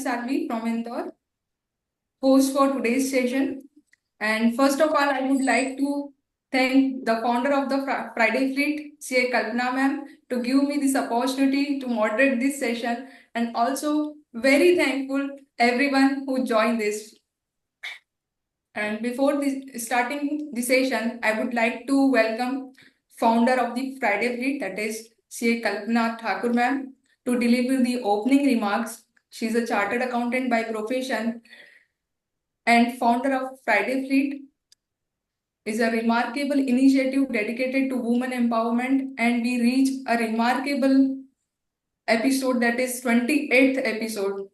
Salvi from Indore, host for today's session. And first of all, I would like to thank the founder of the Friday Fleet, CA Kalpana ma'am, to give me this opportunity to moderate this session, and also very thankful everyone who joined this. And before starting the session, I would like to welcome founder of the Friday Fleet, that is CA Kalpana Thakur ma'am, to deliver the opening remarks. She is a chartered accountant by profession and founder of Friday Fleet is a remarkable initiative dedicated to women empowerment, and we reach a remarkable episode, that is 28th episode.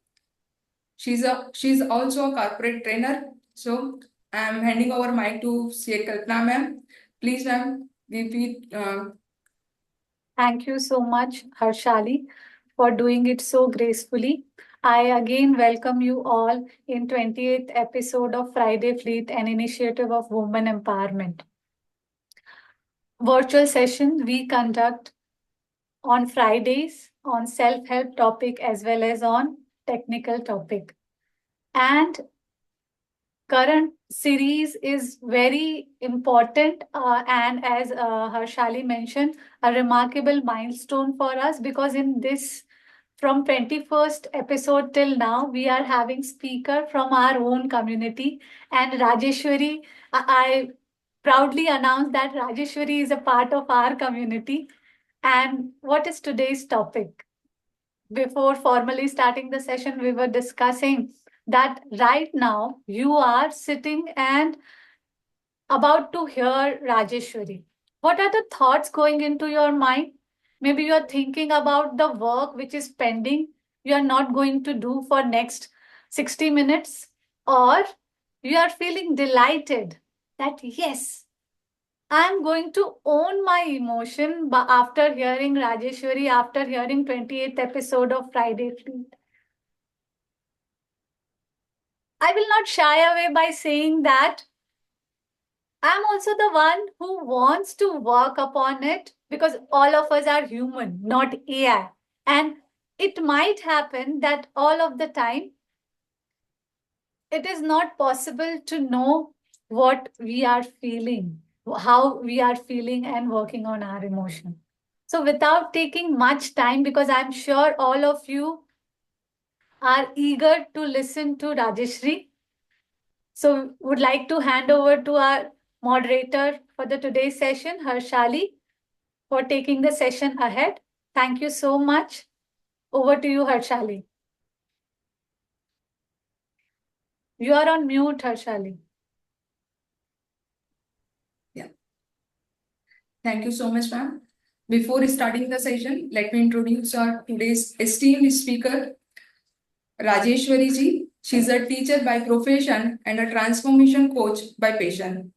She's also a corporate trainer. So I'm handing over mic to CA Kalpana ma'am. Please ma'am, repeat. Thank you so much, Harshali, for doing it so gracefully. I again welcome you all in 28th episode of Friday Fleet, an initiative of women empowerment. Virtual session we conduct on Fridays on self-help topic as well as on technical topic. And current series is very important and as Harshali mentioned, a remarkable milestone for us because in this from 21st episode till now, we are having speaker from our own community and Rajeshwari, I proudly announce that Rajeshwari is a part of our community. And what is today's topic? Before formally starting the session, we were discussing that right now you are sitting and about to hear Rajeshwari. What are the thoughts going into your mind? Maybe you are thinking about the work which is pending, you are not going to do for next 60 minutes, or you are feeling delighted that yes, I'm going to own my emotion after hearing Rajeshwari, after hearing 28th episode of Friday Fleet. I will not shy away by saying that I'm also the one who wants to work upon it because all of us are human, not AI. And it might happen that all of the time it is not possible to know what we are feeling, how we are feeling, and working on our emotion. So, without taking much time, because I'm sure all of you are eager to listen to Rajeshri, so would like to hand over to our moderator for the today's session, Harshali, for taking the session ahead. Thank you so much. Over to you, Harshali. You are on mute, Harshali. Yeah. Thank you so much, ma'am. Before starting the session, let me introduce our today's esteemed speaker, Rajeshwari ji. She's a teacher by profession and a transformation coach by passion.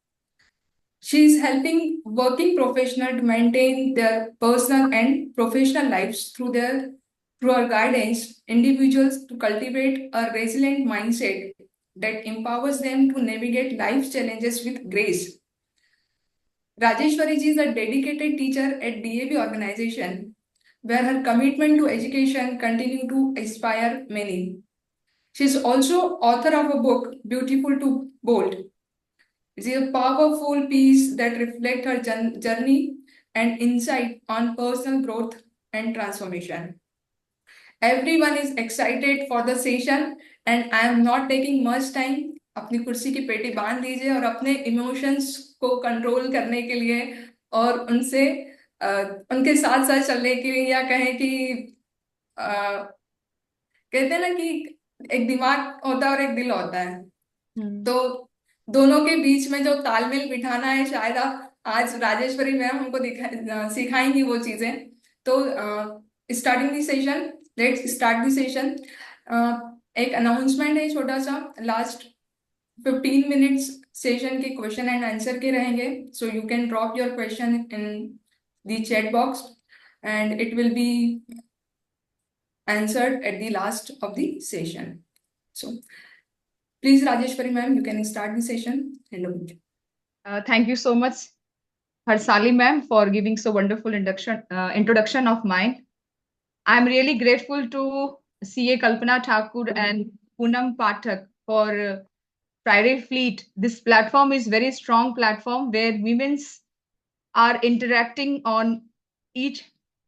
She is helping working professionals to maintain their personal and professional lives through her guidance, individuals to cultivate a resilient mindset that empowers them to navigate life's challenges with grace. Rajeshwari ji is a dedicated teacher at DAV organization, where her commitment to education continue to inspire many. She is also author of a book, Beautiful to Bold. It is a powerful piece that reflects her journey and insight on personal growth and transformation. Everyone is excited for the session and I am not taking much time. अपनी कुर्सी की पेटी बांध लीजिए और अपने emotions को control करने के लिए और उनके साथ साथ चलने के लिए, या कहें कि कहते हैं ना कि एक दिमाग होता है और एक दिल होता है, तो दोनों के बीच में जो तालमेल बिठाना है, शायद आप आज राजेश्वरी मैम हमको सिखाएंगी वो चीजें. तो starting the session, let's start the session. एक अनाउंसमेंट है छोटा सा. लास्ट 15 मिनट्स सेशन के क्वेश्चन एंड आंसर के रहेंगे, so you can drop your question in the chat box and it will be answered at the last of the session. So please, Rajeshwari ma'am, you can start the session. Hello. Thank you so much, Harsali ma'am, for giving so wonderful introduction of mine. I'm really grateful to CA Kalpana Thakur and Poonam Pathak for Friday Fleet. This platform is very strong platform where women's are interacting on each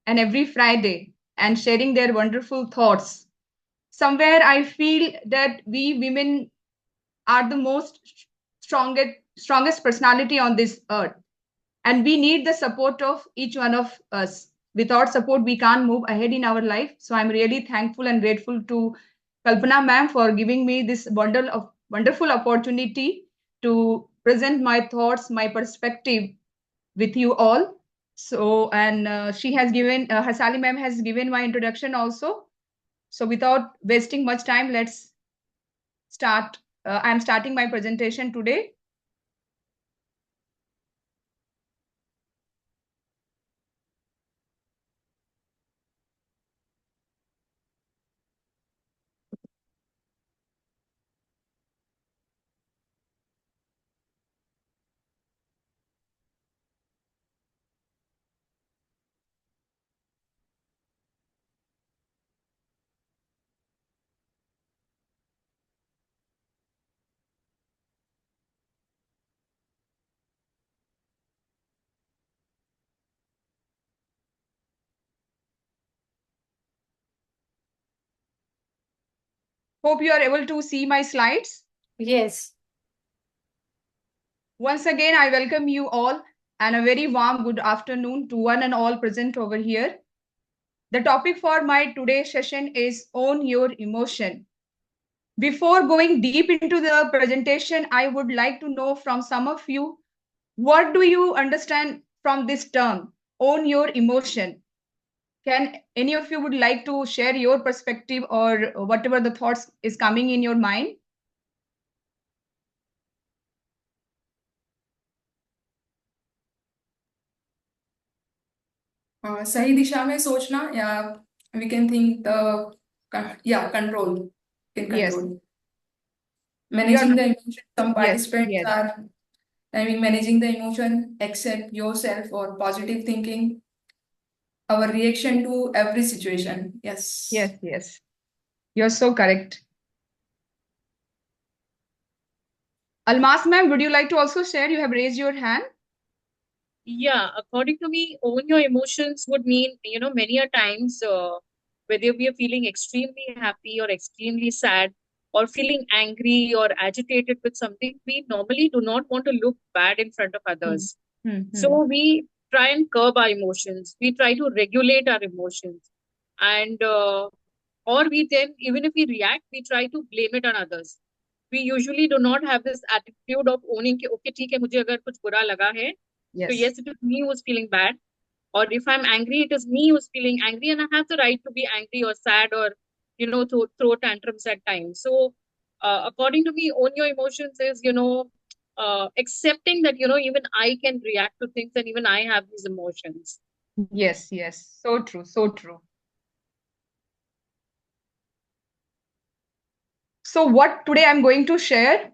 and every Friday and sharing their wonderful thoughts. Somewhere I feel that we women are the most strongest personality on this earth, and we need the support of each one of us. Without support we can't move ahead in our life. So I'm really thankful and grateful to Kalpana ma'am for giving me this bundle of wonderful opportunity to present my thoughts, my perspective with you all. So, and she has given Hasali ma'am has given my introduction also. So without wasting much time, let's start. I'm starting my presentation today. Hope you are able to see my slides. Yes. Once again, I welcome you all and a very warm good afternoon to one and all present over here. The topic for my today's session is Own Your Emotion. Before going deep into the presentation, I would like to know from some of you, what do you understand from this term, Own Your Emotion? Can any of you would like to share your perspective or whatever the thoughts is coming in your mind? सही दिशा में सोचना या we can think the control in Yes. control. We are Managing the emotion. Some yes, participants yes. are managing the emotion, accept yourself or positive thinking, our reaction to every situation. Yes. Yes, yes. You're so correct. Almas ma'am, would you like to also share? You have raised your hand. Yeah, according to me, own your emotions would mean, many a times, whether we are feeling extremely happy or extremely sad or feeling angry or agitated with something, we normally do not want to look bad in front of others. So we try and curb our emotions. We try to regulate our emotions. And, or we then, even if we react, we try to blame it on others. We usually do not have this attitude of owning, कि, okay, ठीक है, मुझे अगर कुछ बुरा लगा है, so Yes. yes, it is me who's feeling bad. Or if I'm angry, it is me who's feeling angry, and I have the right to be angry or sad or throw tantrums at times. So according to me, own your emotions is accepting that even I can react to things and even I have these emotions. Yes, yes. So true, so true. So what today I'm going to share,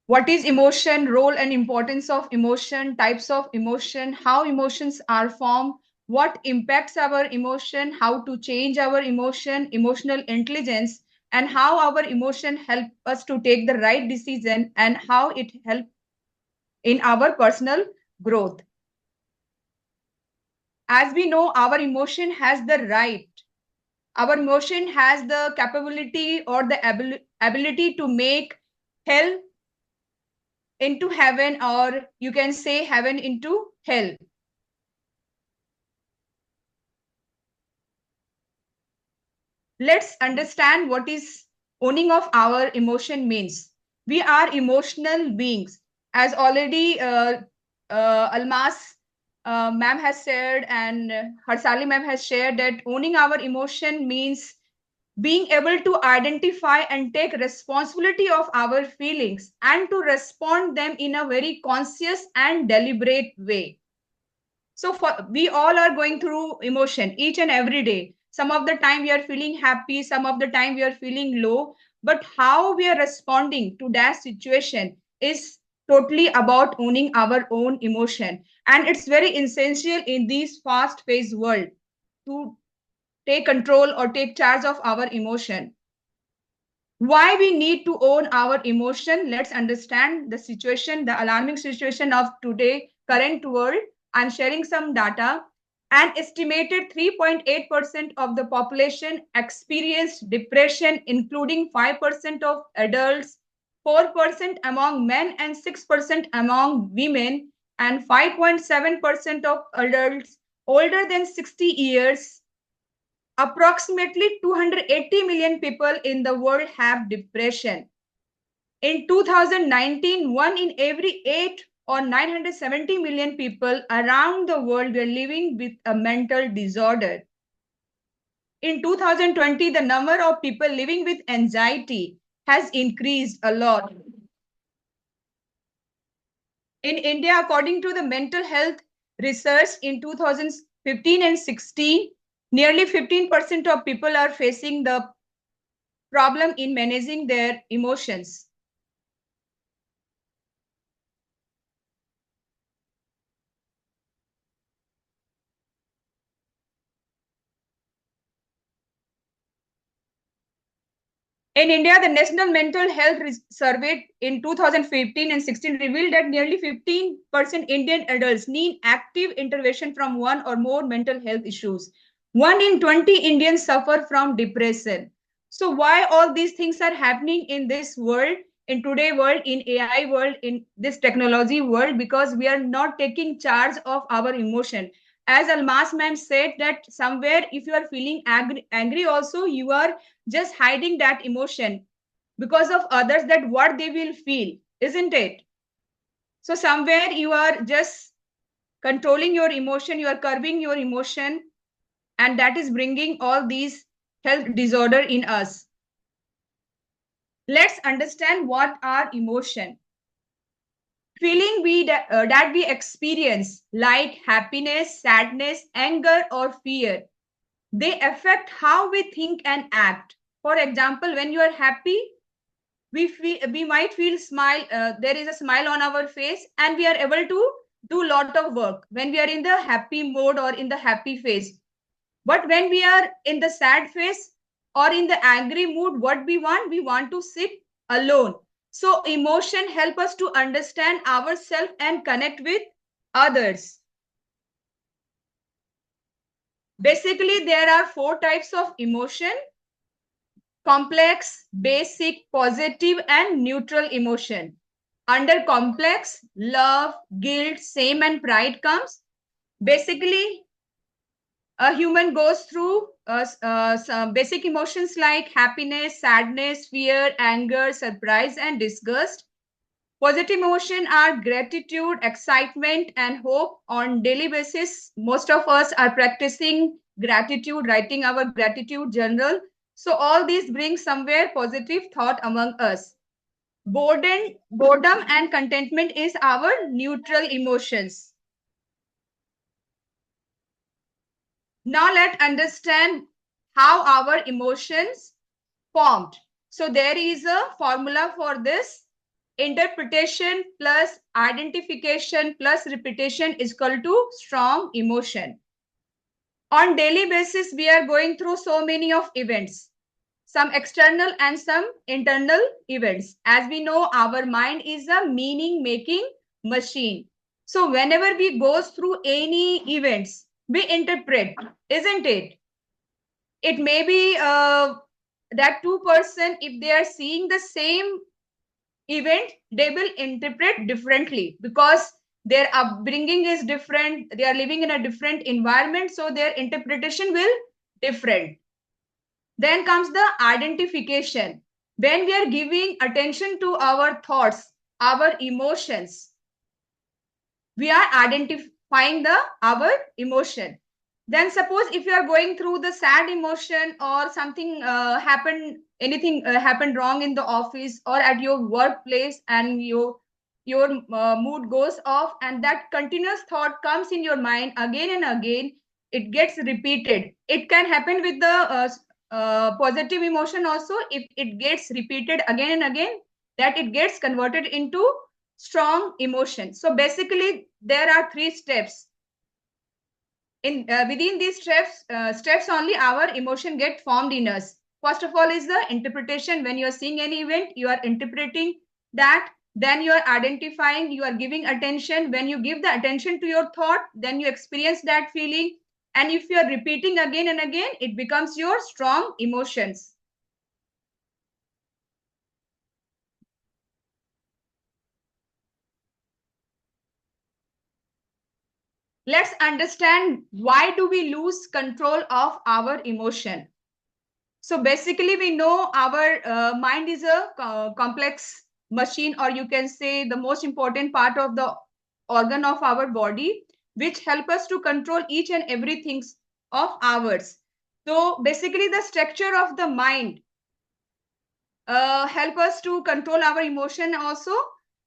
what is emotion, role and importance of emotion, types of emotion, how emotions are formed, what impacts our emotion, how to change our emotion, emotional intelligence, and how our emotion help us to take the right decision and how it help in our personal growth. As we know, our emotion has the right, our emotion has the capability or the ability to make hell into heaven, or you can say heaven into hell. Let's understand what is owning of our emotion means. We are emotional beings, as already Almas ma'am has shared and Harsali ma'am has shared, that owning our emotion means being able to identify and take responsibility of our feelings and to respond them in a very conscious and deliberate way. So we all are going through emotion each and every day. Some of the time we are feeling happy, some of the time we are feeling low, but how we are responding to that situation is totally about owning our own emotion. And it's very essential in this fast paced world to take control or take charge of our emotion. Why we need to own our emotion? Let's understand the situation, the alarming situation of today, current world. I'm sharing some data. An estimated 3.8% of the population experienced depression, including 5% of adults, 4% among men, and 6% among women, and 5.7% of adults older than 60 years. Approximately 280 million people in the world have depression. In 2019, 1 in every 8 or 970 million people around the world were living with a mental disorder. In 2020, the number of people living with anxiety has increased a lot. In India, according to the mental health research in 2015 and 16, nearly 15% of people are facing the problem in managing their emotions. In India, the National Mental Health Survey in 2015 and 16 revealed that nearly 15% Indian adults need active intervention from one or more mental health issues. 1 in 20 Indians suffer from depression. So why all these things are happening in this world, in today's world, in AI world, in this technology world? Because we are not taking charge of our emotion. As Almas ma'am said, that somewhere if you are feeling angry also, you are just hiding that emotion because of others, that what they will feel, isn't it? So somewhere you are just controlling your emotion, you are curbing your emotion, and that is bringing all these health disorder in us. Let's understand what are emotion. Feeling that we experience, like happiness, sadness, anger, or fear, they affect how we think and act. For example, when you are happy, we might feel smile, there is a smile on our face, and we are able to do a lot of work when we are in the happy mode or in the happy phase. But when we are in the sad phase or in the angry mood, what we want to sit alone. So emotion help us to understand ourselves and connect with others. Basically, there are 4 types of emotion: complex, basic, positive, and neutral emotion. Under complex, love, guilt, shame, and pride comes. Basically, a human goes through some basic emotions like happiness, sadness, fear, anger, surprise, and disgust. Positive emotion are gratitude, excitement, and hope. On daily basis, most of us are practicing gratitude, writing our gratitude journal. So all these bring somewhere positive thought among us. Boredom and contentment is our neutral emotions. Now let's understand how our emotions formed. So there is a formula for this. Interpretation plus identification plus repetition is equal to strong emotion. On daily basis, we are going through so many of events, some external and some internal events. As we know, our mind is a meaning-making machine. So whenever we go through any events, we interpret, isn't it? It may be that 2%, if they are seeing the same event, they will interpret differently because their upbringing is different. They are living in a different environment, so their interpretation will different. Then comes the identification. When we are giving attention to our thoughts, our emotions, we are identifying our emotion. Then suppose if you are going through the sad emotion or something anything happened wrong in the office or at your workplace, and your mood goes off, and that continuous thought comes in your mind again and again, it gets repeated. It can happen with the positive emotion also. If it gets repeated again and again, that it gets converted into strong emotion. So basically there are 3 steps. in within these steps only our emotion get formed in us. First of all is the interpretation. When you are seeing any event, you are interpreting that. Then you are identifying, you are giving attention. When you give the attention to your thought, then you experience that feeling. And if you are repeating again and again, it becomes your strong emotions. Let's understand, why do we lose control of our emotion? So basically, we know our mind is a complex machine, or you can say the most important part of the organ of our body, which help us to control each and everything of ours. So basically, the structure of the mind help us to control our emotion also.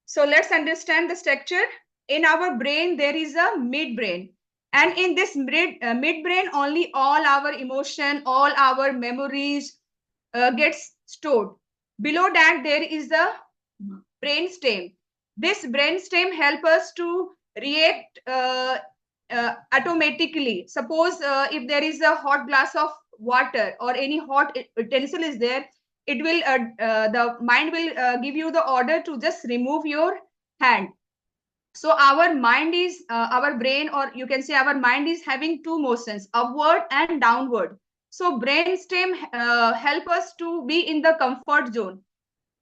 So let's understand the structure. In our brain, there is a midbrain. And in this midbrain, only all our emotion, all our memories gets stored. Below that, there is a brainstem. This brainstem help us to react automatically. Suppose if there is a hot glass of water or any hot utensil is there, it will the mind will give you the order to just remove your hand. So our mind is our brain, or you can say our mind is having two motions, upward and downward. So brainstem help us to be in the comfort zone.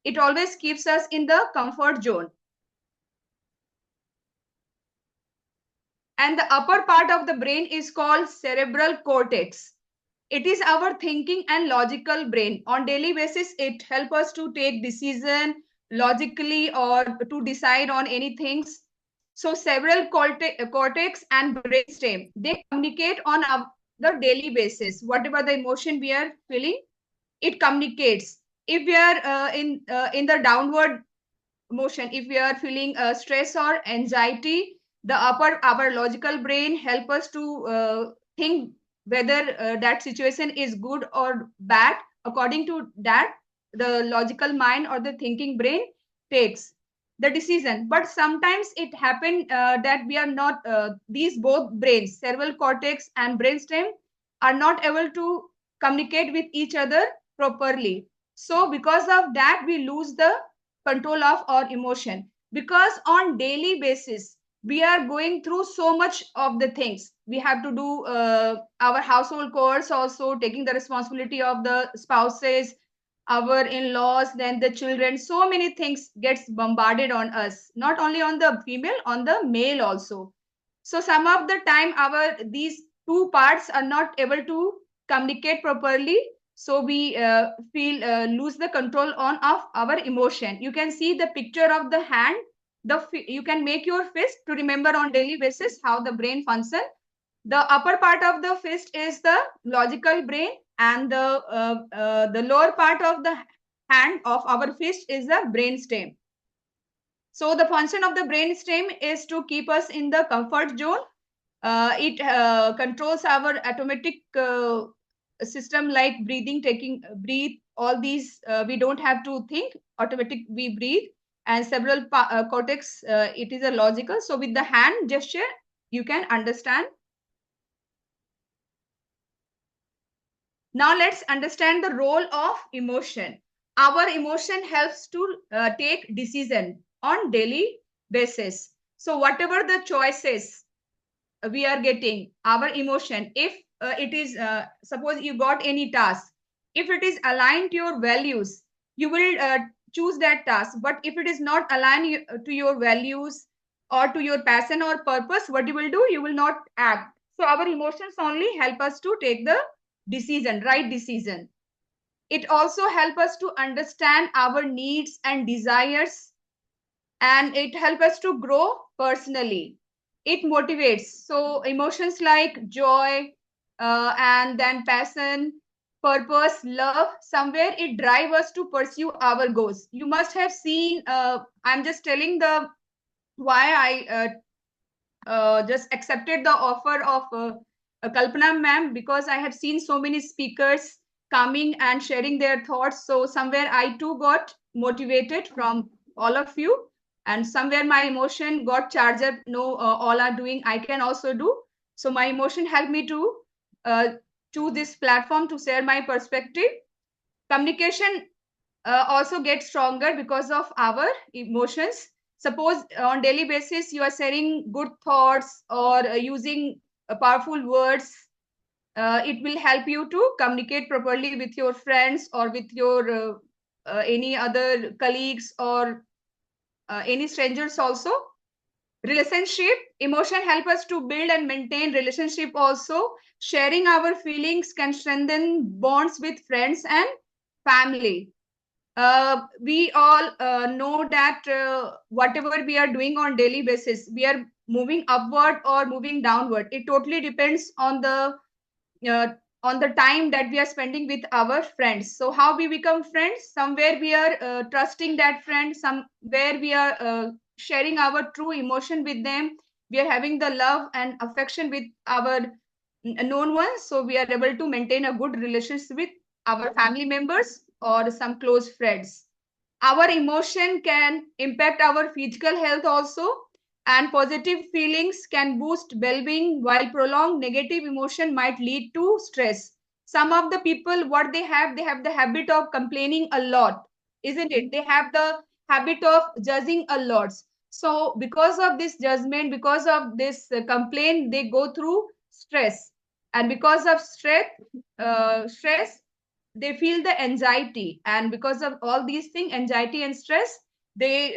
It always keeps us in the comfort zone. And the upper part of the brain is called cerebral cortex. It is our thinking and logical brain. On daily basis, it helps us to take decision logically or to decide on any things. So several cortex and brainstem, they communicate on the daily basis. Whatever the emotion we are feeling, it communicates. If we are in the downward motion, if we are feeling stress or anxiety, the upper our logical brain help us to think whether that situation is good or bad. According to that, the logical mind or the thinking brain takes the decision. But sometimes it happen that we are not these both brains, cerebral cortex and brainstem, are not able to communicate with each other properly. So because of that, we lose the control of our emotion, because on daily basis we are going through so much of the things. We have to do our household chores, also taking the responsibility of the spouses, our in-laws, then the children. So many things gets bombarded on us, not only on the female, on the male also. So some of the time our these two parts are not able to communicate properly. So we feel lose the control on of our emotion. You can see the picture of the hand. You can make your fist to remember on daily basis how the brain function. The upper part of the fist is the logical brain, and the lower part of the hand of our fist is the brain stem. So the function of the brain stem is to keep us in the comfort zone. It controls our automatic system like breathing, taking breathe. All these we don't have to think. Automatic we breathe. And several cortex, it is a logical. So with the hand gesture, you can understand. Now let's understand the role of emotion. Our emotion helps to take decision on daily basis. So whatever the choices we are getting, our emotion, if it is suppose you got any task, if it is aligned to your values, you will choose that task. But if it is not aligned to your values or to your passion or purpose, what you will do, you will not act. So our emotions only help us to take the decision, right decision. It also helps us to understand our needs and desires, and it helps us to grow personally. It motivates. So emotions like joy, and then passion, purpose, love, somewhere it drives us to pursue our goals. You must have seen, I'm just telling the why I just accepted the offer of Kalpana ma'am, because I have seen so many speakers coming and sharing their thoughts. So somewhere I too got motivated from all of you, and somewhere my emotion got charged up. No, all are doing, I can also do. So my emotion helped me to choose this platform to share my perspective. Communication also gets stronger because of our emotions. Suppose on daily basis you are sharing good thoughts or using powerful words, it will help you to communicate properly with your friends or with your any other colleagues or any strangers also. Relationship, emotion help us to build and maintain relationship also. Sharing our feelings can strengthen bonds with friends and family. We all know that whatever we are doing on daily basis, we are moving upward or moving downward. It totally depends uh, on the time that we are spending with our friends. So how we become friends? Somewhere we are trusting that friend, somewhere we are sharing our true emotion with them. We are having the love and affection with our known ones. So we are able to maintain a good relationship with our family members or some close friends. Our emotion can impact our physical health also, and positive feelings can boost well-being, while prolonged negative emotion might lead to stress. Some of the people, what they have the habit of complaining a lot, isn't it? They have the habit of judging a lot. So because of this judgment, because of this complaint, they go through stress, and because of stress, they feel the anxiety, and because of all these things, anxiety and stress, they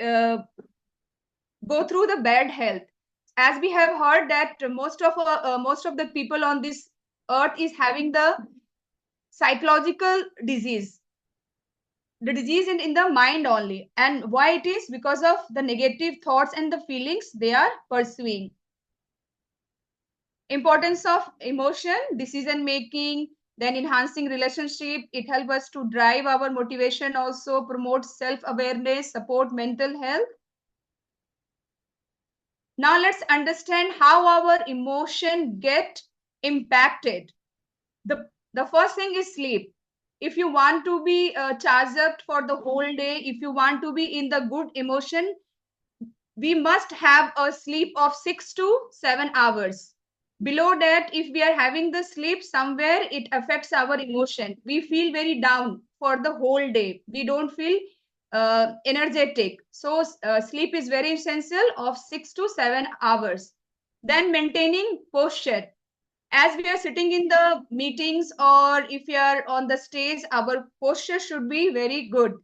go through the bad health. As we have heard that most of the people on this earth is having the psychological disease, the disease in the mind only. And why it is? Because of the negative thoughts and the feelings they are pursuing. Importance of emotion, decision making, then enhancing relationship. It helps us to drive our motivation, also promote self awareness, support mental health. Now let's understand how our emotion get impacted. The first thing is sleep. If you want to be charged up for the whole day, if you want to be in the good emotion, we must have a sleep of 6 to 7 hours. Below that, if we are having the sleep, somewhere it affects our emotion. We feel very down for the whole day. We don't feel energetic. So sleep is very essential of 6 to 7 hours. Then maintaining posture. As we are sitting in the meetings or if we are on the stage, our posture should be very good.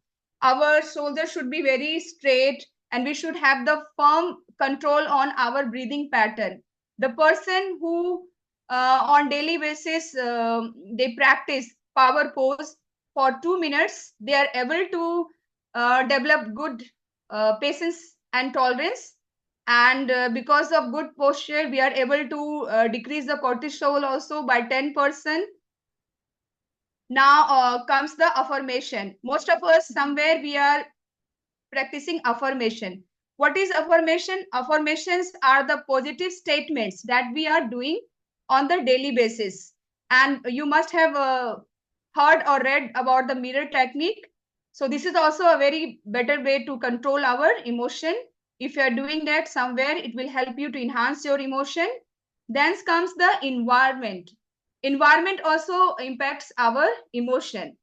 Our shoulders should be very straight, and we should have the firm control on our breathing pattern. The person who on daily basis they practice power pose for 2 minutes, they are able to develop good patience and tolerance. And because of good posture, we are able to decrease the cortisol also by 10%. Now comes the affirmation. Most of us, somewhere we are practicing affirmation. What is affirmation? Affirmations are the positive statements that we are doing on the daily basis. And you must have heard or read about the mirror technique. So this is also a very better way to control our emotion. If you are doing that somewhere, it will help you to enhance your emotion. Then comes the environment. Environment also impacts our emotion.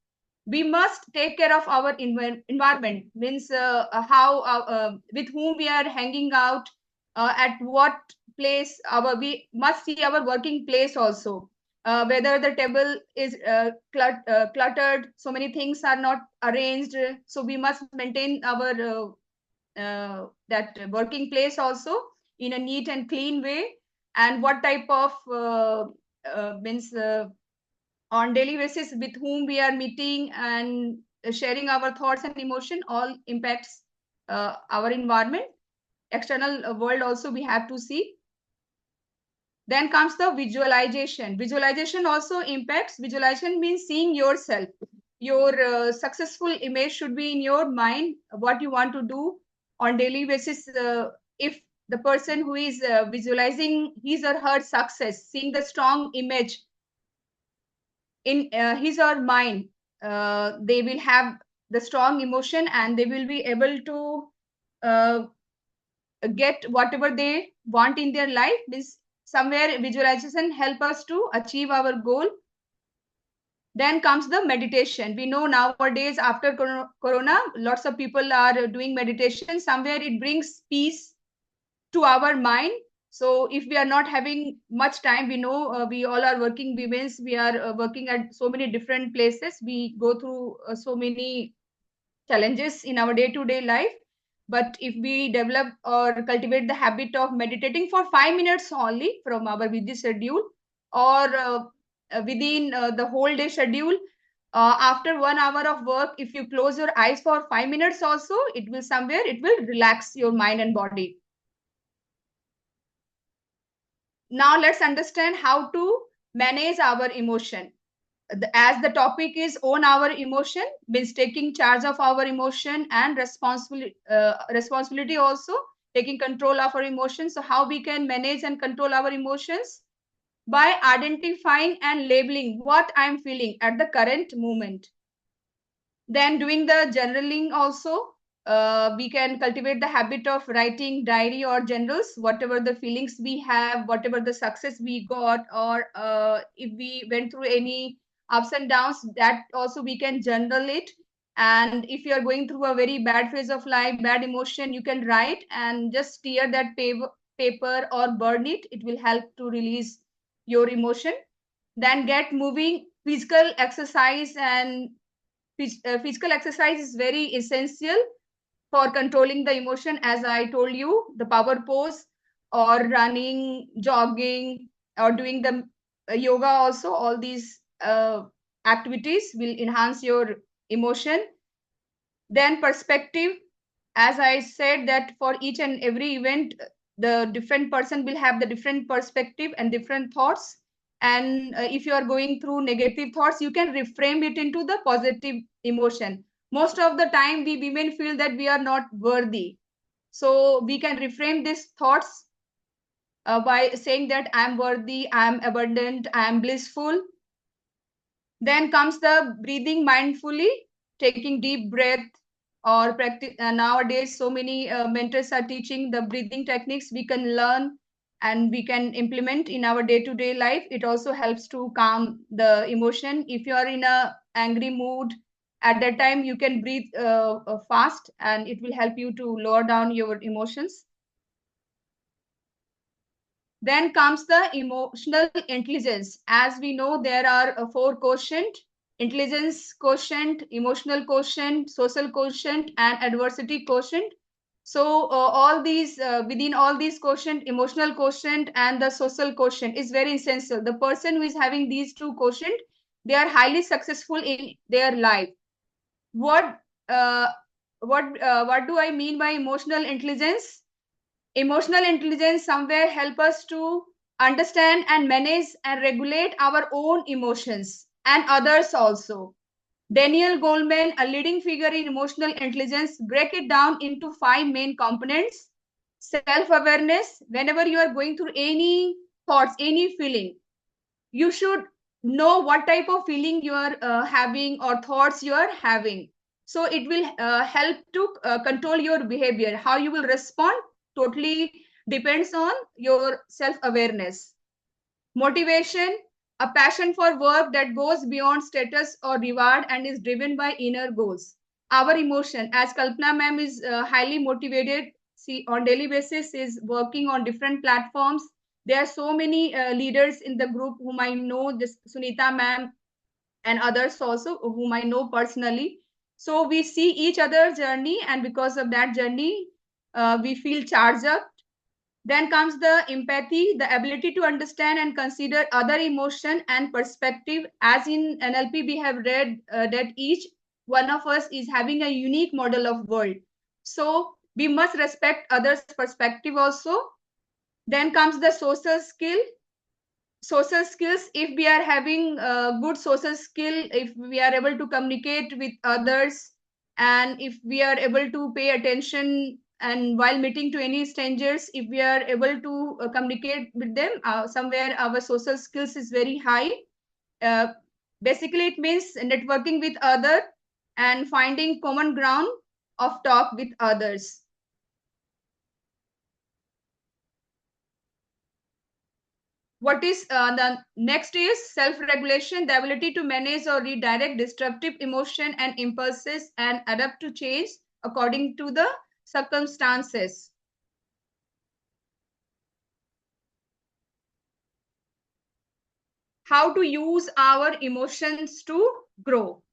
We must take care of our environment, means how with whom we are hanging out, at what place. We must see our working place also, whether the table is cluttered, so many things are not arranged. So we must maintain our that working place also in a neat and clean way. And what type of means on daily basis with whom we are meeting and sharing our thoughts and emotion, all impacts our environment. External world also we have to see. Then comes the visualization. Visualization also impacts. Visualization means seeing yourself. Your successful image should be in your mind, what you want to do on daily basis. If the person who is visualizing his or her success, seeing the strong image in his or mind, they will have the strong emotion, and they will be able to get whatever they want in their life. Means somewhere visualization help us to achieve our goal. Then comes the meditation. We know nowadays after corona, lots of people are doing meditation. Somewhere it brings peace to our mind. So if we are not having much time, we know we all are working women. We are working at so many different places. We go through so many challenges in our day-to-day life. But if we develop or cultivate the habit of meditating for 5 minutes only from our busy schedule, or within the whole day schedule, after 1 hour of work, if you close your eyes for 5 minutes also, it will relax your mind and body. Now let's understand how to manage our emotion. As the topic is own our emotion, means taking charge of our emotion and responsibility also, taking control of our emotions. So how we can manage and control our emotions? By identifying and labeling what I'm feeling at the current moment. Then doing the journaling also, we can cultivate the habit of writing diary or journals, whatever the feelings we have, whatever the success we got, or if we went through any ups and downs, that also we can journal it. And if you are going through a very bad phase of life, bad emotion, you can write and just tear that paper or burn it. It will help to release your emotion. Then get moving. Physical exercise and physical exercise is very essential for controlling the emotion. As I told you, the power pose or running, jogging, or doing the yoga also, all these activities will enhance your emotion. Then perspective, as I said, that for each and every event, the different person will have the different perspective and different thoughts. And if you are going through negative thoughts, you can reframe it into the positive emotion. Most of the time, we women feel that we are not worthy. So we can reframe these thoughts by saying that I'm worthy, I'm abundant, I'm blissful. Then comes the breathing mindfully, taking deep breath, or practice. Nowadays, so many mentors are teaching the breathing techniques we can learn and we can implement in our day-to-day life. It also helps to calm the emotion. If you are in a angry mood, at that time you can breathe fast, and it will help you to lower down your emotions. Then comes the emotional intelligence. As we know, there are four quotient: intelligence quotient, emotional quotient, social quotient, and adversity quotient. So all these within all these quotient, emotional quotient and the social quotient is very essential. The person who is having these two quotient, they are highly successful in their life. What uh, what do I mean by emotional intelligence? Emotional intelligence somewhere help us to understand and manage and regulate our own emotions and others also. Daniel Goleman, a leading figure in emotional intelligence, break it down into 5 main components. Self-awareness. Whenever you are going through any thoughts, any feeling, you should know what type of feeling you are having or thoughts you are having. So it will help to control your behavior. How you will respond totally depends on your self-awareness. Motivation, a passion for work that goes beyond status or reward and is driven by inner goals. Our emotion, as Kalpana ma'am is highly motivated, she on daily basis is working on different platforms. There are so many leaders in the group whom I know, this Sunita ma'am and others also whom I know personally. So we see each other's journey, and because of that journey, we feel charged up. Then comes the empathy, the ability to understand and consider other emotion and perspective. As in NLP, we have read that each one of us is having a unique model of world. So we must respect others' perspective also. Then comes the social skills. If we are having a good social skill, if we are able to communicate with others, and if we are able to pay attention, and while meeting to any strangers, if we are able to communicate with them, somewhere our social skills is very high. uh, Basically it means networking with other and finding common ground of talk with others. What is the next is self-regulation, the ability to manage or redirect disruptive emotion and impulses and adapt to change according to the circumstances. How to use our emotions to grow.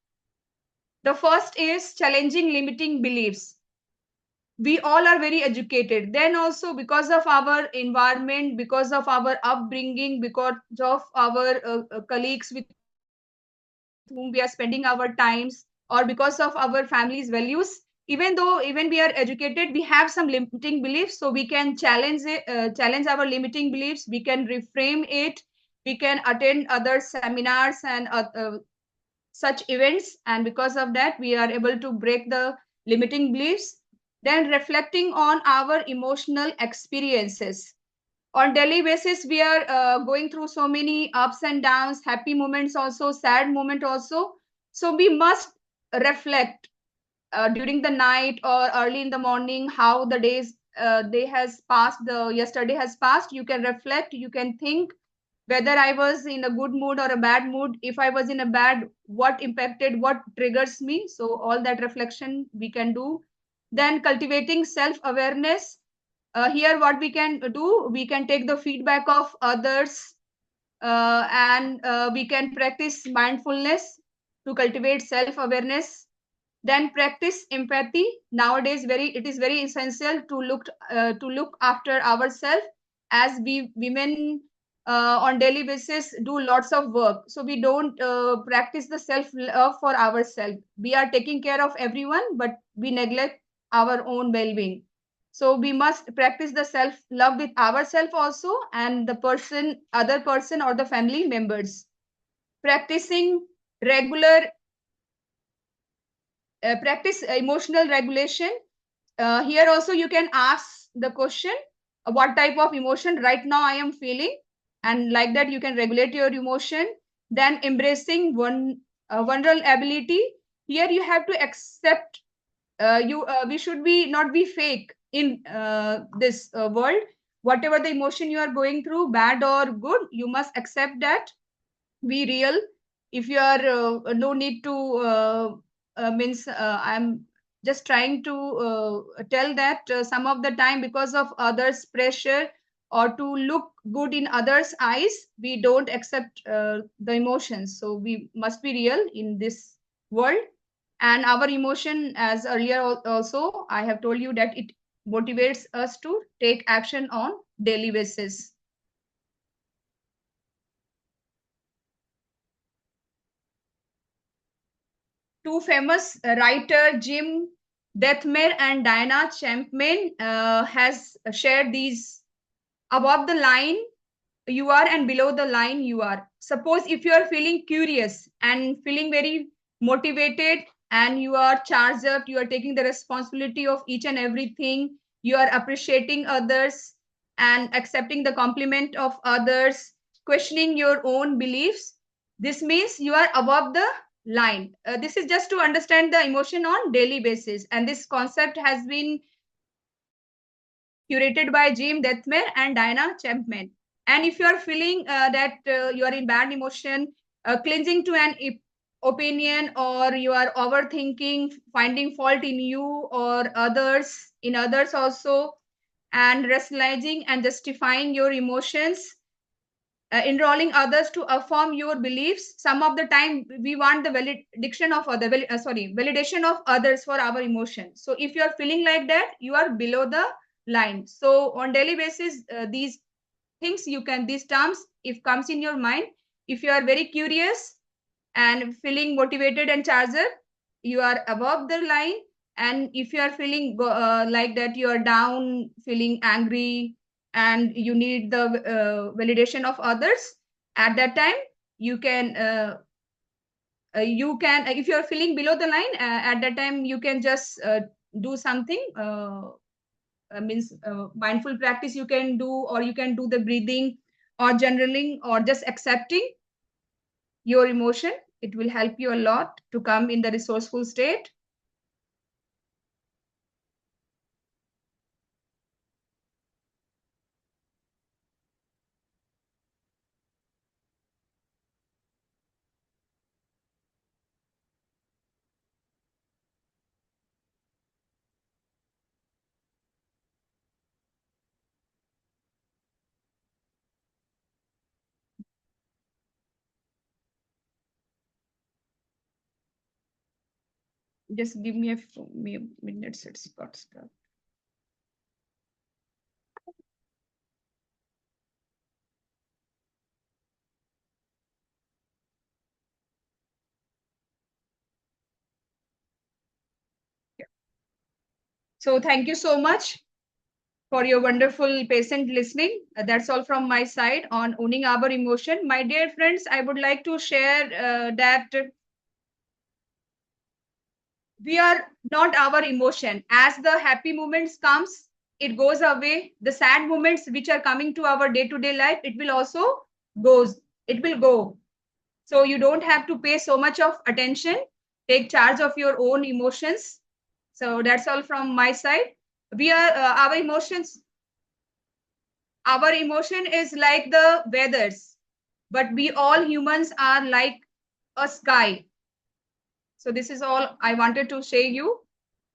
The first is challenging limiting beliefs. We all are very educated. Then also because of our environment, because of our upbringing, because of our colleagues with whom we are spending our times, or because of our family's values, even we are educated, we have some limiting beliefs. So we can challenge our limiting beliefs. We can reframe it. We can attend other seminars and such events, and because of that we are able to break the limiting beliefs. Then reflecting on our emotional experiences. On daily basis we are going through so many ups and downs, happy moments also, sad moment also. So we must reflect during the night or early in the morning how the day has passed, the yesterday has passed. You can reflect, you can think whether I was in a good mood or a bad mood. If I was in a bad, what impacted, what triggers me. So all that reflection we can do. Then cultivating self-awareness. Here what we can do, we can take the feedback of others, and we can practice mindfulness to cultivate self-awareness. Then practice empathy. Nowadays it is very essential to look after ourselves, as we women on daily basis do lots of work, so we don't practice the self love for ourselves. We are taking care of everyone, but we neglect our own well-being. So we must practice the self love with ourselves also, and the other person or the family members. Practicing regular practice emotional regulation. Here also you can ask the question, what type of emotion right now I am feeling, and like that you can regulate your emotion. Then embracing vulnerability. Here you have to accept, you we should be not be fake in this world. Whatever the emotion you are going through, bad or good, you must accept that. Be real. If you are no need to means I'm just trying to tell that some of the time, because of others pressure or to look good in others eyes, we don't accept the emotions. So we must be real in this world. And our emotion, as earlier also I have told you, that it motivates us to take action on daily basis. Two famous writer, Jim Deathmere and Diana Champman, has shared these: above the line you are and below the line you are. Suppose if you are feeling curious and feeling very motivated, and you are charged up, you are taking the responsibility of each and everything, you are appreciating others and accepting the compliment of others, questioning your own beliefs, this means you are above the line. This is just to understand the emotion on daily basis, and this concept has been curated by Jim Deathmere and Diana Champman. And if you are feeling that you are in bad emotion, clinging to an opinion, or you are overthinking, finding fault in you or others, in others also, and rationalizing and justifying your emotions, enrolling others to affirm your beliefs. Some of the time we want the validation of others for our emotion. So if you are feeling like that, you are below the line. So on daily basis, these things you can, these terms if comes in your mind, if you are very curious and feeling motivated and charged up, you are above the line. And if you are feeling like that, you are down, feeling angry, and you need the validation of others, at that time you can if you are feeling below the line, at that time you can just do something, means mindful practice you can do, or you can do the breathing or journaling or just accepting your emotion. It will help you a lot to come in the resourceful state. Just give me a few minutes. It's got stuck. Yeah. So thank you so much for your wonderful patient listening. That's all from my side on owning our emotion. My dear friends, I would like to share that we are not our emotion. As the happy moments comes, it goes away. The sad moments which are coming to our day-to-day life, it will also goes. It will go. So you don't have to pay so much of attention. Take charge of your own emotions. So that's all from my side. We are our emotions. Our emotion is like the weathers, but we all humans are like a sky. So this is all I wanted to say you.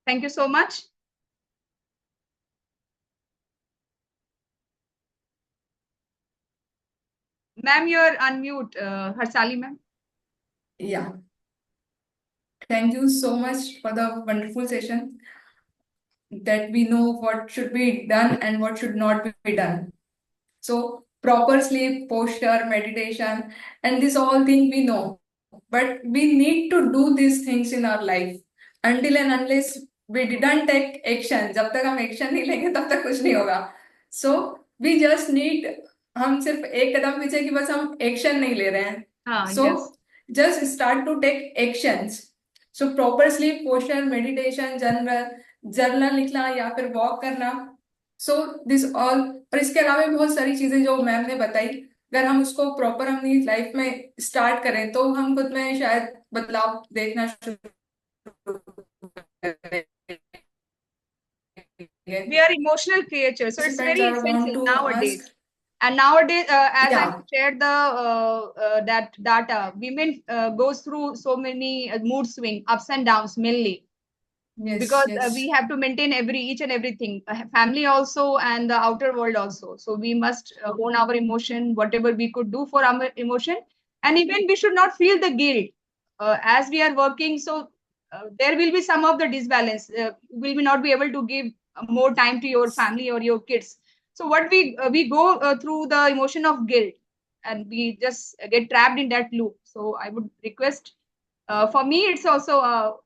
Thank you so much. Ma'am, you're unmute, Harsali ma'am. Yeah. Thank you so much for the wonderful session that we know what should be done and what should not be done. So proper sleep, posture, meditation, and this all thing we know. But we need to do these things in our life until and unless we didn't take action. जब तक हम action नहीं लेंगे तब तक कुछ नहीं होगा. So we just need, हम सिर्फ एक कदम पीछे कि बस हम action नहीं ले रहे हैं. So Yes. just start to take actions. So proper sleep, posture, meditation, journal लिखना या फिर walk करना. सो दिस ऑल, और इसके अलावा भी बहुत सारी चीजें जो मैम ने बताई, अगर हम उसको प्रॉपर अपनी लाइफ में स्टार्ट करें तो हम खुद में शायद बदलाव देखना शुरू करेंगे. We are emotional creatures, so it's very Participants are want essential to nowadays. ask. And nowadays, as I Yeah. shared the that data, women goes through so many mood swing, ups and downs mainly, Yes, because yes. we have to maintain each and everything, family also and the outer world also. So we must own our emotion, whatever we could do for our emotion, and even we should not feel the guilt as we are working. So there will be some of the disbalance. Will we not be able to give more time to your family or your kids? So what we go through the emotion of guilt, and we just get trapped in that loop. So I would request, for me, it's also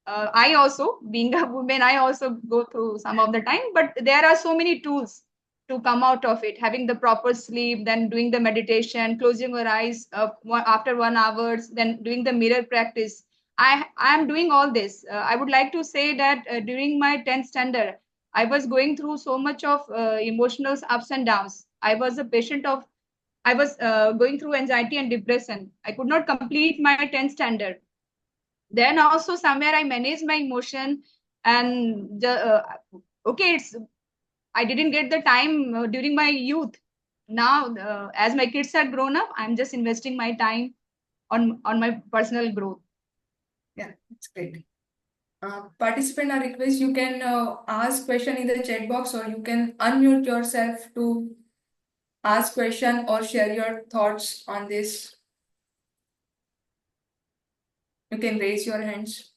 I also, being a woman, I also go through some of the time, but there are so many tools to come out of it. Having the proper sleep, then doing the meditation, closing your eyes after 1 hour, then doing the mirror practice. I am doing all this. I would like to say that during my 10th standard, I was going through so much of emotional ups and downs. I was a patient of, I was going through anxiety and depression. I could not complete my 10th standard. Then also somewhere I manage my emotion, and okay, it's, I didn't get the time during my youth. Now as my kids are grown up, I'm just investing my time on my personal growth. Yeah, it's great. Participant, I request you can ask question in the chat box, or you can unmute yourself to ask question or share your thoughts on this. You can raise your hands.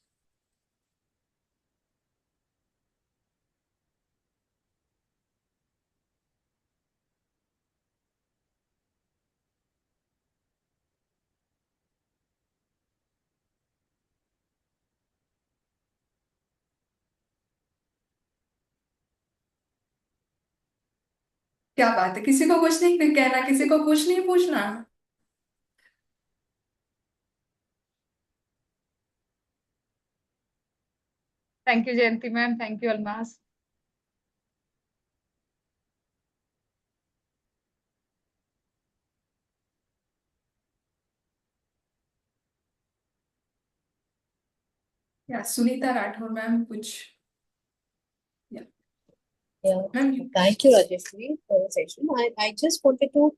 क्या बात है, किसी को कुछ नहीं कहना, किसी को कुछ नहीं पूछना. Thank you, Jayanti ma'am. Thank you, Almas. Yeah, Sunita Rathore ma'am, कुछ. Yeah, Ma'am, thank you, Rajeshwari, for the session. I just wanted to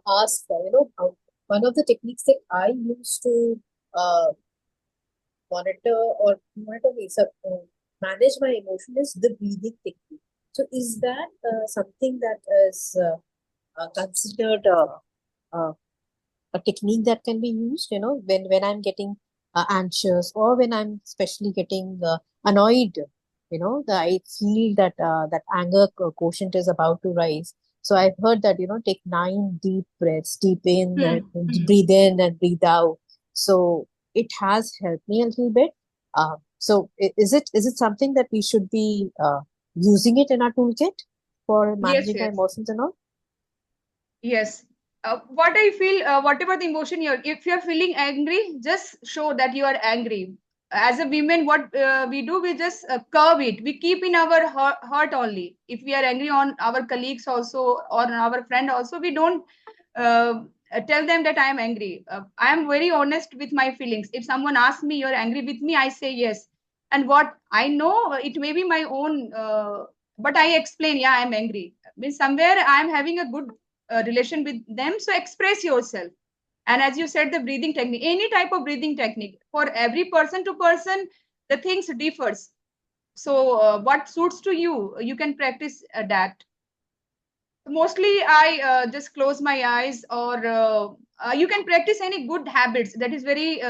ask, one of the techniques that I use to manage my emotion is the breathing technique. So, is that something that is considered a technique that can be used? When I'm getting anxious, or when I'm especially getting annoyed, I feel that that anger quotient is about to rise. So I've heard that, take 9 deep breaths, deep in and breathe in and breathe out. So it has helped me a little bit. So is it something that we should be using it in our toolkit for Yes, managing our yes. emotions and all? Yes. What I feel, whatever the emotion if you're feeling angry, just show that you are angry. As a women, what we do, we just curb it. We keep in our heart only. If we are angry on our colleagues also or on our friend also, we don't uh, tell them that I am angry. I am very honest with my feelings. If someone asks me, you're angry with me, I say yes. And what I know, it may be my own, but I explain, yeah, I'm angry. Means somewhere I'm having a good relation with them. So express yourself. And as you said, the breathing technique, any type of breathing technique, for every person to person, the things differs. So what suits to you, you can practice that. Mostly I just close my eyes, or you can practice any good habits that is very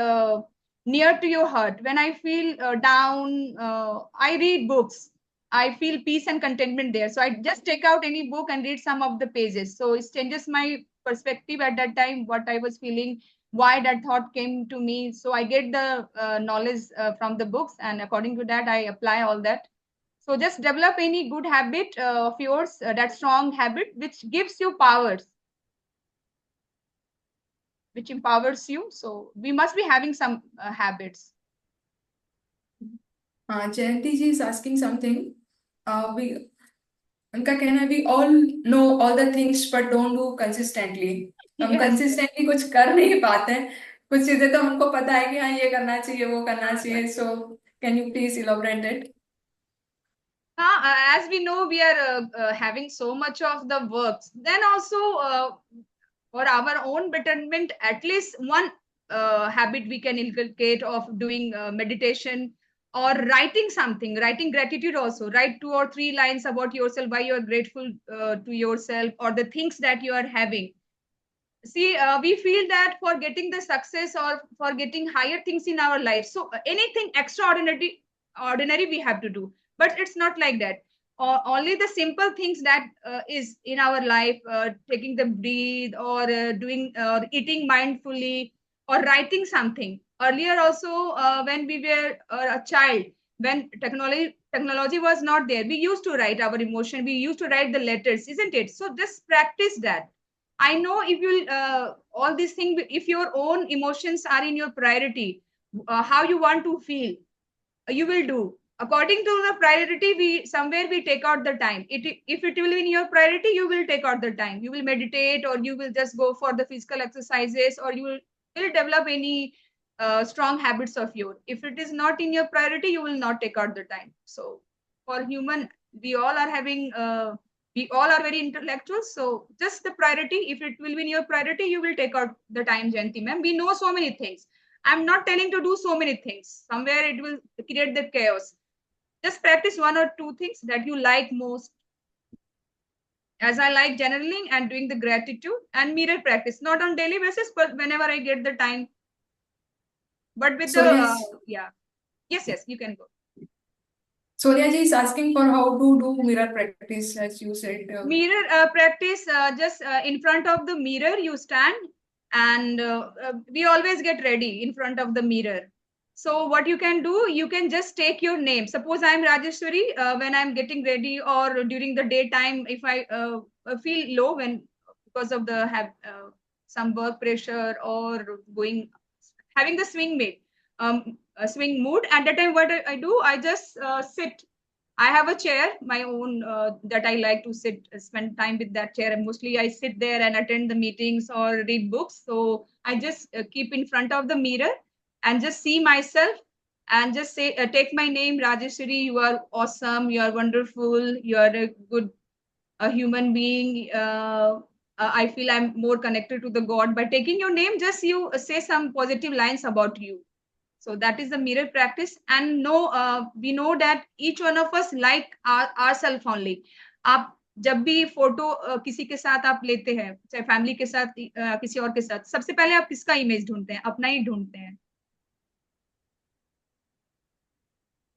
near to your heart. When I feel down, I read books. I feel peace and contentment there, so I just take out any book and read some of the pages, so it changes my perspective at that time, what I was feeling, why that thought came to me. So I get the knowledge from the books, and according to that I apply all that. So just develop any good habit of yours, that strong habit which gives you powers, which empowers you. So we must be having some habits. Jayanti ji is asking something. We उनका कहना है we all know all the things but don't do consistently. हम Yes. consistently कुछ कर नहीं पाते हैं. कुछ चीजें तो हमको पता है कि हाँ ये करना चाहिए वो करना चाहिए. So can you please elaborate it? As we know, we are having so much of the works. Then also, for our own betterment, at least one habit we can inculcate of doing meditation, or writing something, writing gratitude also. Write 2 or 3 lines about yourself, why you are grateful to yourself, or the things that you are having. See, we feel that for getting the success or for getting higher things in our life, so anything extraordinary we have to do, but it's not like that. Only the simple things that is in our life, taking the breathe, or doing or eating mindfully, or writing something. Earlier also, when we were a child, when technology was not there, we used to write our emotion, we used to write the letters, isn't it? So just practice that. I know if you all these things, if your own emotions are in your priority, how you want to feel, you will do according to the priority. We somewhere we take out the time. If it will be in your priority, you will take out the time. You will meditate, or you will just go for the physical exercises, or you will develop any strong habits of your. If it is not in your priority, you will not take out the time. So for human, we all are having. We all are very intellectual, so just the priority. If it will be in your priority, you will take out the time, Janti ma'am. We know so many things. I'm not telling to do so many things. Somewhere it will create the chaos. Just practice 1 or 2 things that you like most. As I like journaling and doing the gratitude and mirror practice, not on daily basis, but whenever I get the time. But with Sonia, the yeah, yes, you can go. Sonia ji is asking for how to do mirror practice, as you said. Mirror practice, just in front of the mirror you stand, and we always get ready in front of the mirror. So what you can do, you can just take your name. Suppose I'm Rajeshwari. When I'm getting ready, or during the daytime, if I feel low, when because of the have some work pressure, or going having the swing mood, at that time what I do, I just sit. I have a chair, my own, that I like to sit, spend time with that chair. And mostly I sit there and attend the meetings or read books. So I just keep in front of the mirror and just see myself, and just say, take my name, Rajeshwari. You are awesome. You are wonderful. You are a good human being. I feel I'm more connected to the God by taking your name. Just you say some positive lines about you. So that is the mirror practice. And we know that each one of us like ourselves only. आप जब भी photo किसी के साथ आप लेते हैं, चाहे फैमिली के साथ किसी और के साथ, सबसे पहले आप किसका इमेज ढूंढते हैं? अपना ही ढूंढते हैं.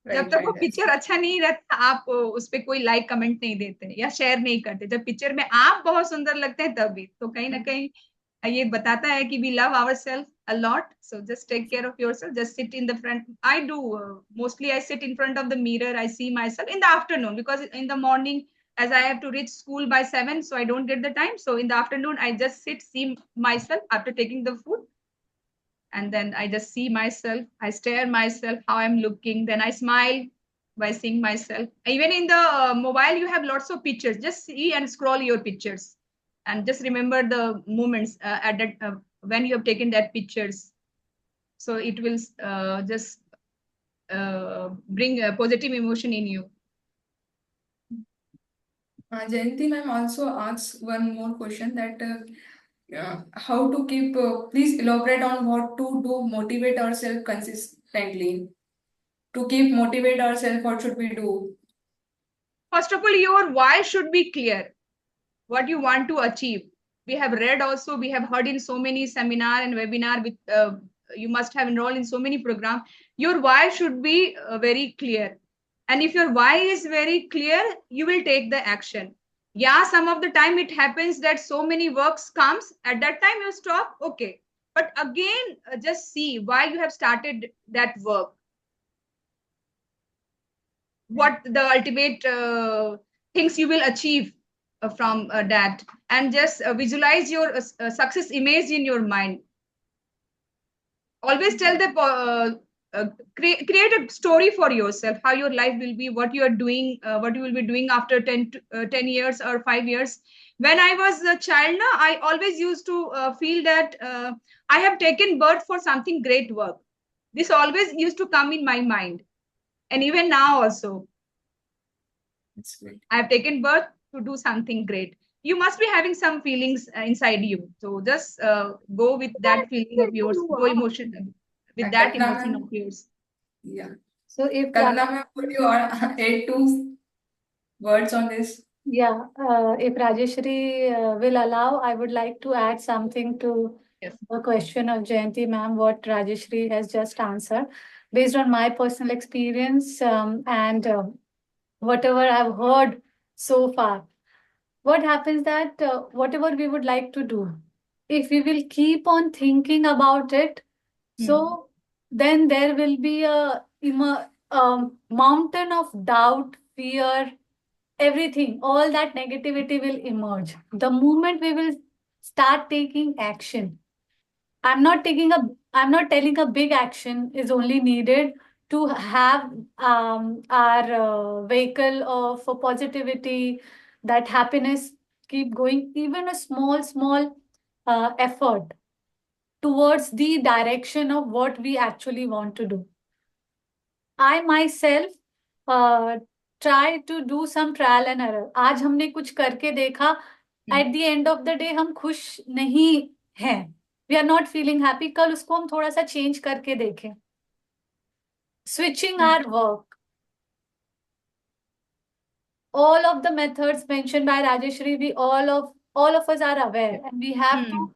जब Right, तक वो right. पिक्चर अच्छा नहीं रहता आप उस पे कोई लाइक कमेंट नहीं देते या शेयर नहीं करते, जब पिक्चर में आप बहुत सुंदर लगते हैं तभी तो कहीं ना कहीं ये बताता है कि we love ourselves a lot. So just take care of yourself. Just sit in the front. I do mostly I sit in front of the mirror. I see myself in the afternoon because in the morning, as I have to reach school by 7, so I don't get the time. So in the afternoon, I just sit, see myself after taking the food, and then I just see myself. I stare myself how I'm looking. Then I smile by seeing myself. Even in the mobile, you have lots of pictures. Just see and scroll your pictures and just remember the moments at that when you have taken that pictures, so it will just bring a positive emotion in you. Jayanti ma'am also asks one more question that how to keep, please elaborate on what to do, motivate ourselves consistently. To keep motivate ourselves, what should we do? First of all, your why should be clear. What you want to achieve. We have read also, we have heard in so many seminar and webinar with you must have enrolled in so many programs. Your why should be very clear. And if your why is very clear, you will take the action. Yeah, some of the time it happens that so many works comes, at that time you stop, okay. But again, just see why you have started that work. What the ultimate things you will achieve from that, and just visualize your success image in your mind. Always tell the create a story for yourself how your life will be, what you are doing, what you will be doing after 10 years or 5 years. When I was a child, na, I always used to feel that I have taken birth for something great work. This always used to come in my mind, and even now also That's great. I have taken birth to do something great. You must be having some feelings inside you. So just go with that feeling of yours, go emotion with that Kalpana emotion ma'am, of yours. yeah. So if Kalpana ma'am, would you add two words on this? Yeah, if Rajeshwari will allow, I would like to add something to Yes. the question of Jayanti ma'am, what Rajeshwari has just answered. Based on my personal experience and whatever I've heard so far, what happens that whatever we would like to do, if we will keep on thinking about it, so then there will be a mountain of doubt, fear, everything, all that negativity will emerge. The moment we will start taking action, I'm not telling a big action is only needed to have our vehicle of positivity, that happiness keep going, even a small effort towards the direction of what we actually want to do. I myself try to do some trial and error. आज हमने कुछ करके देखा, at the end of the day हम खुश नहीं हैं, we are not feeling happy, कल उसको हम थोड़ा सा change करके देखें. Switching our work. All of the methods mentioned by Rajeshwari, we all of us are aware, and we have to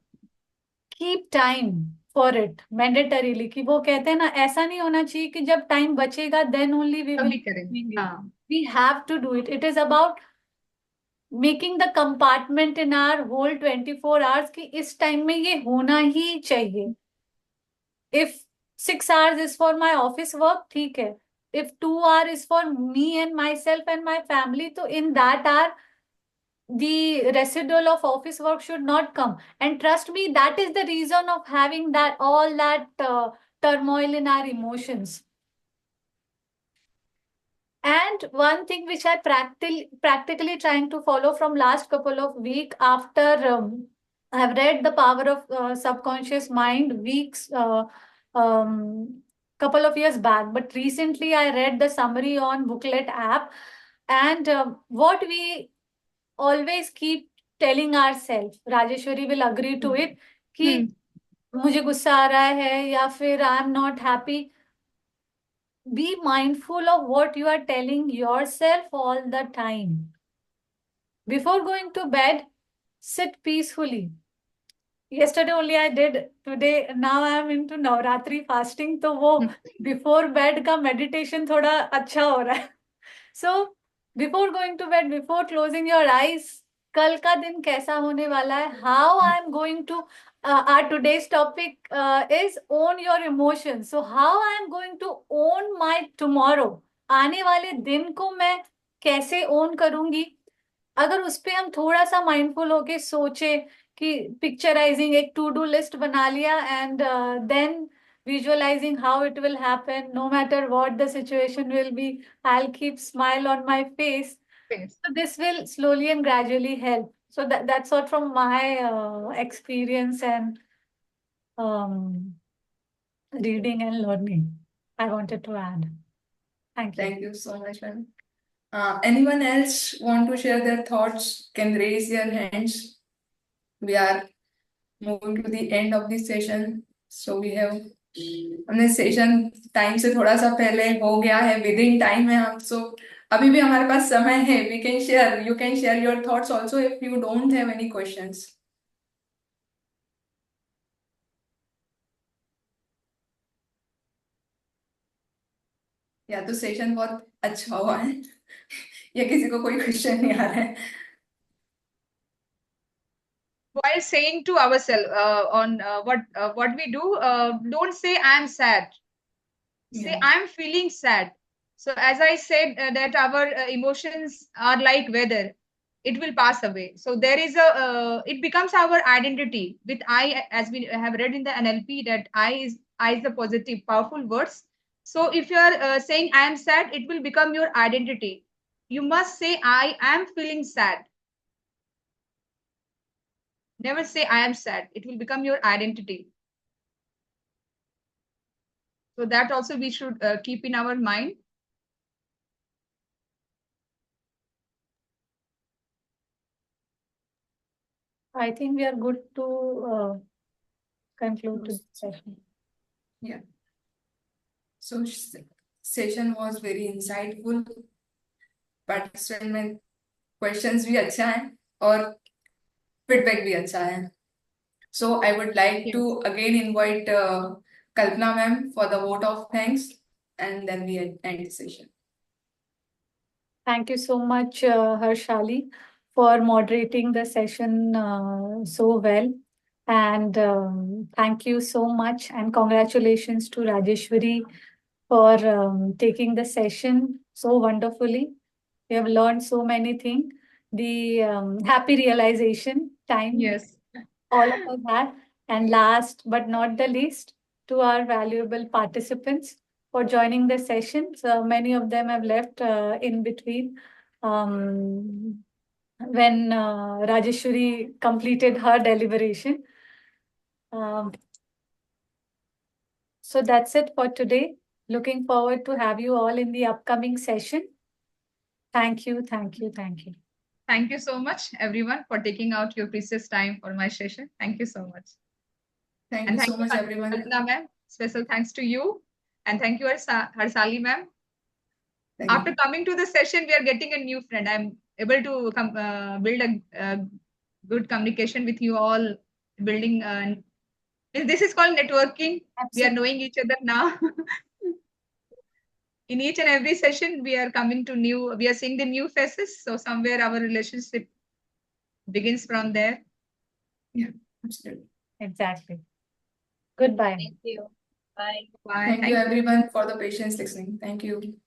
keep time for it mandatorily. कि वो कहते हैं ना, ऐसा नहीं होना चाहिए कि जब time बचेगा then only we will तभी करेंगे. doing it. हाँ. We have to do it. It is about making the compartment in our whole 24 hours कि इस time में ये होना ही चाहिए. If 6 hours is for my office work, ठीक है. If 2 hours is for me and myself and my family, तो in that hour the residual of office work should not come. And trust me, that is the reason of having that all that turmoil in our emotions. And one thing which I practically trying to follow from last couple of weeks after I've read The Power of Subconscious Mind weeks couple of years back, but recently I read the summary on booklet app, and what we always keep telling ourselves, Rajeshwari will agree to it, कि मुझे गुस्सा आ रहा है या फिर I am not happy. Be mindful of what you are telling yourself all the time. Before going to bed, sit peacefully. yesterday only I did. Today, now I am into Navratri fasting. तो वो before bed का meditation थोड़ा अच्छा हो रहा है. So before going to bed, before closing your eyes, कल का दिन कैसा होने वाला है? How I am going to our today's topic is own your emotions. So how I am going to own my tomorrow? आने वाले दिन को मैं कैसे own करूंगी? अगर उस पे हम थोड़ा सा माइंडफुल होके सोचे कि पिक्चराइजिंग एक टू डू लिस्ट बना लिया and then visualizing how it will happen no matter what the situation will be, I'll keep smile on my face. Yes. So this will slowly and gradually help. So that's what from my experience and reading and learning I wanted to add. Thank you. Thank you so much, ma'am. Anyone else want to share their thoughts can raise their hands. We are moving to the end of this session, so we have हमने session time से थोड़ा सा पहले हो गया है, with in time है हम, सो अभी भी हमारे पास समय है. We can share, you can share your thoughts also if you don't have any questions. या तो सेशन बहुत अच्छा हुआ है या किसी को कोई क्वेश्चन नहीं आ रहा है. While saying to ourselves on what we do, don't say I'm sad. Say Yeah. I'm feeling sad. So as I said that our emotions are like weather, it will pass away. So there is it becomes our identity. With I, as we have read in the NLP, that I is the positive, powerful words. So if you are saying I am sad, it will become your identity. You must say I am feeling sad. Never say I am sad. It will become your identity. So that also we should keep in our mind. I think we are good to conclude this session. Yeah. So session was very insightful. Participant में questions भी अच्छा है और feedback भी अच्छा है. So I would like to again invite Kalpana ma'am for the vote of thanks, and then we end the session. Thank you so much, Harshali, for moderating the session so well. And thank you so much, and congratulations to Rajeshwari for taking the session so wonderfully. We have learned so many things. The happy realization time. Yes. All of us had. And last but not the least, to our valuable participants for joining the session. So many of them have left in between when Rajeshwari completed her deliberation. So that's it for today. Looking forward to have you all in the upcoming session. Thank you, thank you, thank you. Thank you so much, everyone, for taking out your precious time for my session. Thank you so much. Thank And you thank so much, everyone. Kalpana ma'am. Special thanks to you. And thank you, Harsali ma'am. Thank After you. coming to the session, we are getting a new friend. I'm able to build a good communication with you all, building. This is called networking. We are knowing each other now. In each and every session, we are seeing the new faces. So somewhere our relationship begins from there. Yeah, absolutely. Exactly. Goodbye. Thank you. Bye. Bye. Thank you, everyone, for the patience listening. Thank you.